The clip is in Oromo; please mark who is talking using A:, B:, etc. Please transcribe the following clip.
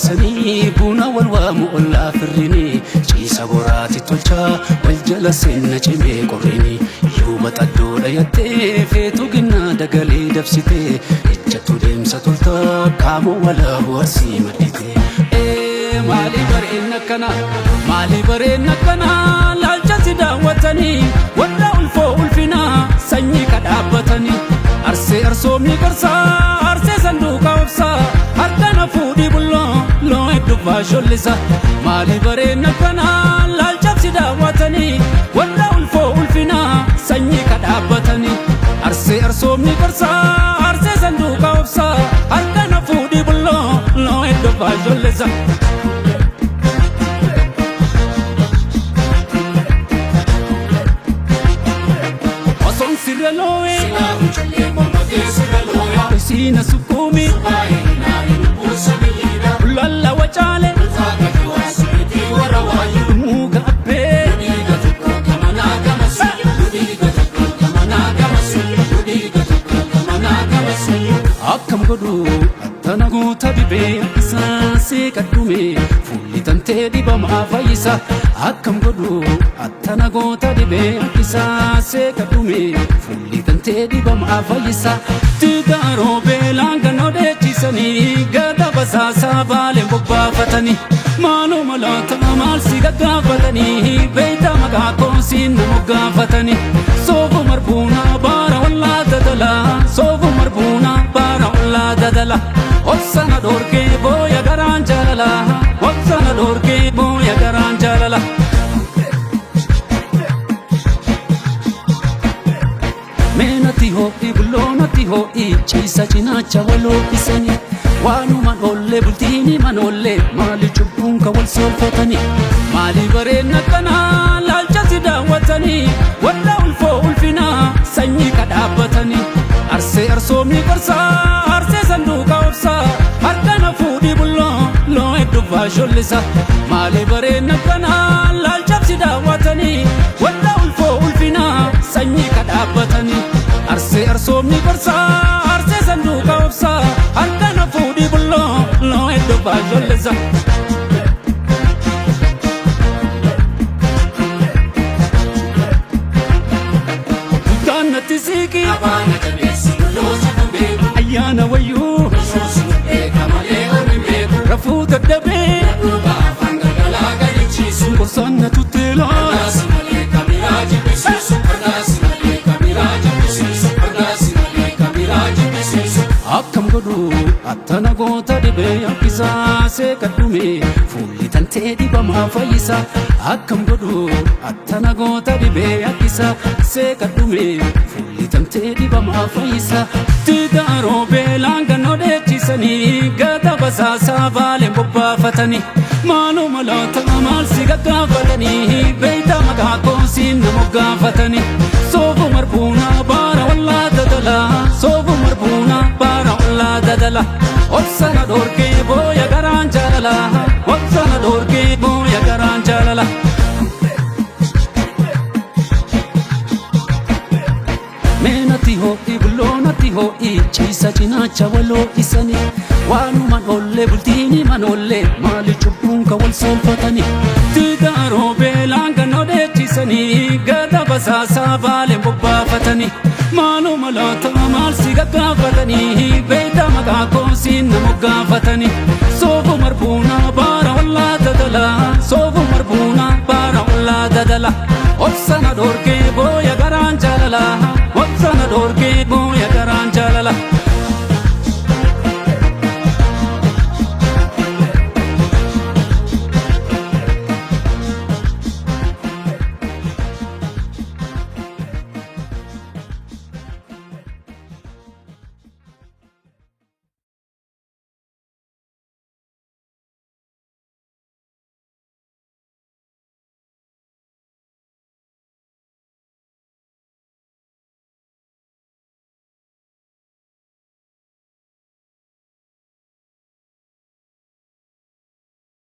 A: geessanii buna wal waamu ollaa firrini ciisa goraati tolchaa wal jala seenna cimee qorrini yuuba xaddoo dhayattee feetu ginnaa dagalee dabsitee ejjattu deemsa toltaa qaamoo walaahu arsii madditee maali bareenna kana maali bareenna kana laalchatti daawwatanii warra ulfoo ulfinaa sanyii kadhaabbatanii arsee arsoomni qarsaa arsee sanduuqa obsaa harkana fuudhii bulloo loo hedduufaa shollisa maali bareenna kana laalchatti daawwatanii warra ulfoo ulfinaa sanyii kadhaabbatanii arsee arsoomni qarsaa arsee sanduuqa obsaa harkana fuudhii bulloo loo hedduufaa shollisa Oson sirreloe Sina sukumi Lalla wachale Muga ape Akkam godhu attana goota dhibee isaa seeqadhume fuulli tantee dhibamaa fayyisa akkam godhu attana goota dhibee isaa seeqadhume fuulli tantee dhibamaa fayyisa tigaaroo beelaan gannoo dheechisanii gada basaasaa baaleen bobbaafatanii maaloo malaata maal si gaggaafatanii beeyta maqaa koosiin nama gaafatanii soofu marbuunaa baara wallaa dadalaa soofu marbuunaa baara wallaa dadala obsana dorgee booya garaan jaalala obsana dorgee booya garaan jaalala meenatti ho'i bulloonatti ho'i ciisa cinaacha waloo isanii waanuman ollee bultiini manollee maali cubbuun ka wal solfatanii maali bareenna kanaa laalchatti daawwatanii warra ulfoo ulfinaa sanyii kadhaabbatanii arsee arsoomni qarsaa arsee sanduuqa obsaa harkana fuudhii bulloo loo hedduufaa shollisa maali bareenna kanaa laalchatti daawwatanii warra ulfoo ulfinaa sanyii kadhaabbatanii arsee arsoomni qarsaa arsee sanduuqa obsaa harkana fuudhii bulloo loo hedduufaa shollisa Dukkaanatti siiqii abaana jabeessi loosa kumbeeku ayyaana wayyuu rafuu dadhabee duuba afaan galgalaa galichiisu gorsanna tutteelaa ardaasi malee kamiraa jibbisiisu ardaasi malee kamiraa jibbisiisu ardaasi malee kamiraa jibbisiisu akkam godhu attana goota dhibee akkisaa seeqadhume fuulli tantee dhibamaa fayyisa akkam godhu attana goota dhibee akkisaa seeqadhume fuulli tantee dhibamaa fayyisa tigaaroo beelaan gannoo dheechisanii gada basaasaa baaleen bobbaafatanii maaloo malaata maal si gaggaafatanii beeyta maqaa koosiin nama gaafatanii soofu marbuunaa baara wallaa dadalaa soofu marbuunaa baara wallaa dadala obsana dorgee booya garaan jaalala obsana dorgee booya garaan jaalala meenatti ho'i bulloonatti ho'i ciisa cinaacha waloo isanii waanuman ollee bultiini manollee maali cubbuun ka wal solfatanii tigaaroo beelaan gannoo dheechisanii gada basaasaa baaleen bobbaafatanii maaloo malaata maal si gaggaafatanii beeyta maqaa koosiin nama gaafatanii soofu marbuunaa baara wallaa dadalaa soofu marbuunaa baara wallaa dadala obsana dorgee booya garaan jaalala